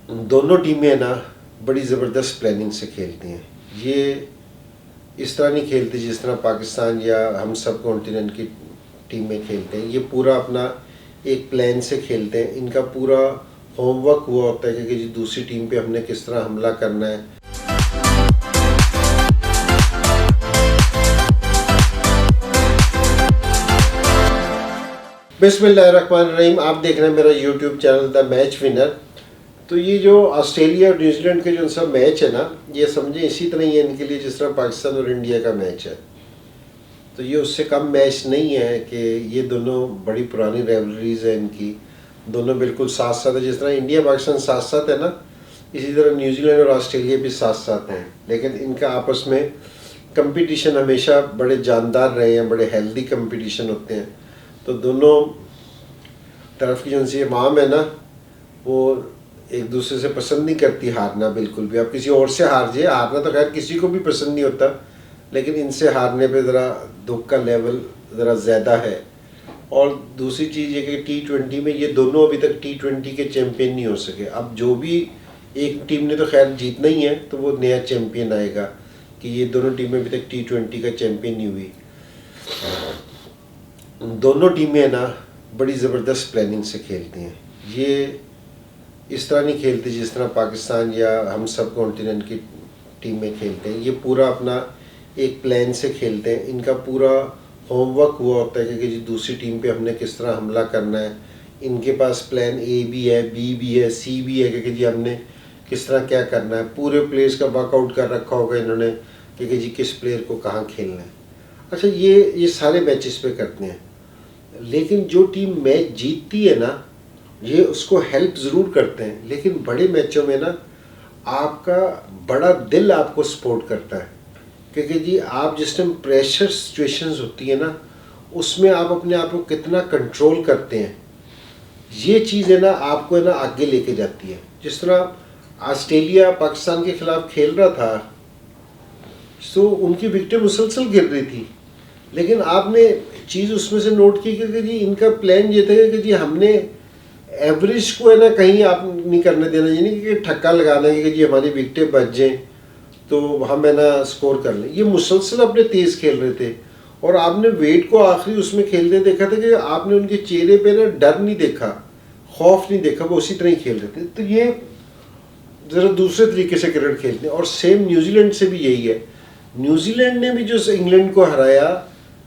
दोनों टीमें ना बड़ी ज़बरदस्त प्लानिंग से खेलती हैं। ये इस तरह नहीं खेलती जिस तरह पाकिस्तान या हम सब कॉन्टिनेंट की टीमें खेलते हैं। ये पूरा अपना एक प्लान से खेलते हैं। इनका पूरा होमवर्क हुआ होता है कि जी दूसरी टीम पे हमने किस तरह हमला करना है। बिस्मिल्लाहिर्रहमानिर्रहीम। आप देख रहे हैं मेरा YouTube channel the match winner. तो ये जो ऑस्ट्रेलिया और न्यूजीलैंड के जो सब मैच है ना, ये समझे इसी तरह ही है इनके लिए जिस तरह पाकिस्तान और इंडिया का मैच है। तो ये उससे कम मैच नहीं है कि ये दोनों बड़ी पुरानी राइवलरीज है इनकी। दोनों बिल्कुल साथ साथ है। जिस तरह इंडिया पाकिस्तान साथ साथ है ना, इसी तरह न्यूजीलैंड और ऑस्ट्रेलिया भी साथ साथ हैं। लेकिन इनका आपस में कंपटीशन हमेशा बड़े जानदार रहे हैं, बड़े हेल्दी कंपटीशन होते हैं। तो दोनों तरफ की जो सी इमाम है ना, वो एक दूसरे से पसंद नहीं करती हारना बिल्कुल भी। अब किसी और से हार जाए, हारना तो खैर किसी को भी पसंद नहीं होता, लेकिन इनसे हारने पे ज़रा दुख का लेवल ज़रा ज़्यादा है। और दूसरी चीज़ ये कि T20 में ये दोनों अभी तक T20 के चैम्पियन नहीं हो सके। अब जो भी एक टीम ने तो खैर जीतना ही है, तो वो नया चैम्पियन आएगा कि ये दोनों टीमें अभी तक T20 का चैम्पियन नहीं हुई। दोनों टीमें ना बड़ी ज़बरदस्त प्लानिंग से खेलती हैं। ये इस तरह नहीं खेलती जिस तरह पाकिस्तान या हम सब कॉन्टिनेंट की टीमें खेलते हैं। ये पूरा अपना एक प्लान से खेलते हैं। इनका पूरा होमवर्क हुआ होता है कि जी दूसरी टीम पे हमने किस तरह हमला करना है। इनके पास प्लान A भी है, B भी है, C भी है कि जी हमने किस तरह क्या करना है। पूरे प्लेयर्स का वर्कआउट कर रखा होगा इन्होंने कि जी किस प्लेयर को कहाँ खेलना है। अच्छा, ये सारे मैचेस पे करते हैं। लेकिन जो टीम मैच जीतती है ना, ये उसको हेल्प ज़रूर करते हैं। लेकिन बड़े मैचों में ना आपका बड़ा दिल आपको सपोर्ट करता है, क्योंकि जी आप जिस टाइम प्रेशर सिचुएशंस होती है ना, उसमें आप अपने आप को कितना कंट्रोल करते हैं, ये चीज़ है ना आपको है ना आगे लेके जाती है। जिस तरह ऑस्ट्रेलिया पाकिस्तान के खिलाफ खेल रहा था, तो उनकी विकेटें मुसलसल गिर रही थी, लेकिन आपने चीज़ उसमें से नोट की कि जी इनका प्लान ये था कि जी हमने एवरेज को है ना कहीं आप नहीं करने देना, ये नहीं कि ठक्का लगाना है कि जी हमारी विकेटें बच जाएं तो हम है ना स्कोर कर लें। ये मुसलसल अपने तेज़ खेल रहे थे, और आपने वेट को आखिरी उसमें खेलते देखा था कि आपने उनके चेहरे पे ना डर नहीं देखा, खौफ नहीं देखा, वो उसी तरह ही खेल रहे थे। तो ये ज़रा दूसरे तरीके से क्रिकेट खेलते हैं। और सेम न्यूजीलैंड से भी यही है। न्यूजीलैंड ने भी जो इंग्लैंड को हराया,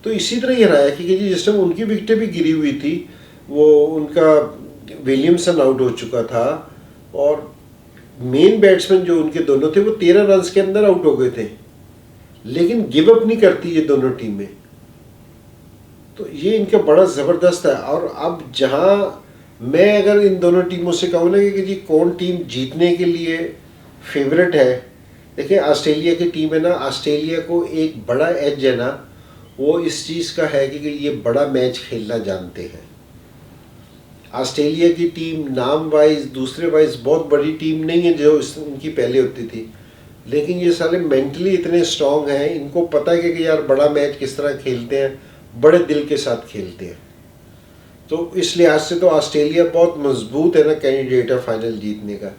तो इसी तरह ही हराया कि जी जिस टाइम उनकी विकेटें भी गिरी हुई थी, वो उनका विलियमसन आउट हो चुका था, और मेन बैट्समैन जो उनके दोनों थे वो 13 रन के अंदर आउट हो गए थे। लेकिन गिव अप नहीं करती ये दोनों टीमें। तो ये इनका बड़ा ज़बरदस्त है। और अब जहां मैं अगर इन दोनों टीमों से कहूँ ना कि जी कौन टीम जीतने के लिए फेवरेट है, देखिए ऑस्ट्रेलिया की टीम है ना, ऑस्ट्रेलिया को एक बड़ा एज है ना, वो इस चीज़ का है कि ये बड़ा मैच खेलना जानते हैं। ऑस्ट्रेलिया की टीम नाम वाइज दूसरे वाइज बहुत बड़ी टीम नहीं है जो उनकी पहले होती थी, लेकिन ये सारे मेंटली इतने स्ट्रांग हैं। इनको पता है कि यार बड़ा मैच किस तरह खेलते हैं, बड़े दिल के साथ खेलते हैं। तो इस लिहाज से तो ऑस्ट्रेलिया बहुत मजबूत है ना कैंडिडेट है फाइनल जीतने का।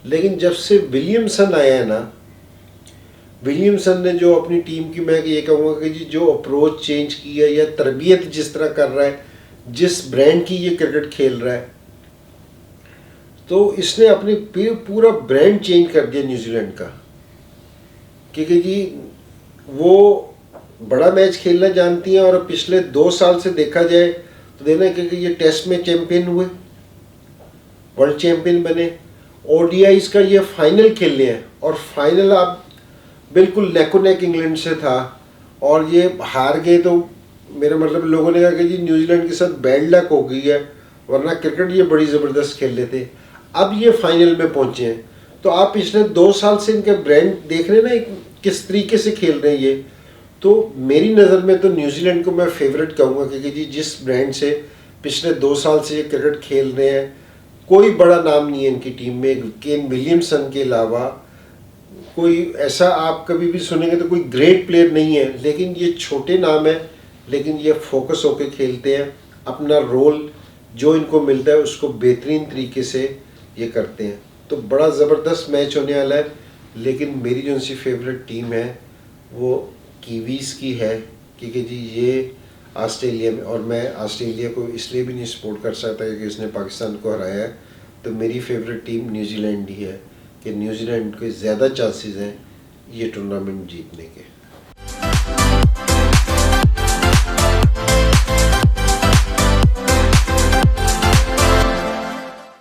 लेकिन जब से विलियमसन आया है ना, विलियमसन ने जो अपनी टीम की, मैं ये कहूँगा कि जी जो अप्रोच चेंज की है या तरबियत जिस तरह कर रहा है, जिस ब्रांड की ये क्रिकेट खेल रहा है, तो इसने अपनी पूरा ब्रांड चेंज कर दिया न्यूजीलैंड का। क्योंकि जी वो बड़ा मैच खेलना जानती हैं, और पिछले 2 साल से देखा जाए तो देना, क्योंकि ये टेस्ट में चैंपियन हुए, वर्ल्ड चैंपियन बने, ODIs का ये फाइनल खेल रहे हैं, और फाइनल आप बिल्कुल नेको नेक इंग्लैंड से था, और ये हार गए। तो मेरा मतलब लोगों ने कहा कि जी न्यूजीलैंड के साथ बैड लक हो गई है, वरना क्रिकेट ये बड़ी ज़बरदस्त खेल रहे थे। अब ये फाइनल में पहुंचे हैं। तो आप पिछले 2 साल से इनके ब्रांड देख रहे हैं ना किस तरीके से खेल रहे हैं ये। तो मेरी नज़र में तो न्यूजीलैंड को मैं फेवरेट कहूँगा, क्योंकि जी जिस ब्रांड से पिछले 2 साल से ये क्रिकेट खेल रहे हैं, कोई बड़ा नाम नहीं है इनकी टीम में। केन विलियमसन के अलावा कोई ऐसा आप कभी भी सुनेंगे तो कोई ग्रेट प्लेयर नहीं है, लेकिन ये छोटे नाम है, लेकिन ये फोकस होकर खेलते हैं। अपना रोल जो इनको मिलता है उसको बेहतरीन तरीके से ये करते हैं। तो बड़ा ज़बरदस्त मैच होने वाला है। लेकिन मेरी जो सी फेवरेट टीम है वो कीवीज़ की है, क्योंकि जी ये ऑस्ट्रेलिया में, और मैं ऑस्ट्रेलिया को इसलिए भी नहीं सपोर्ट कर सकता क्योंकि उसने पाकिस्तान को हराया है। तो मेरी फेवरेट टीम न्यूजीलैंड ही है कि न्यूजीलैंड के ज़्यादा चांसेस हैं ये टूर्नामेंट जीतने के।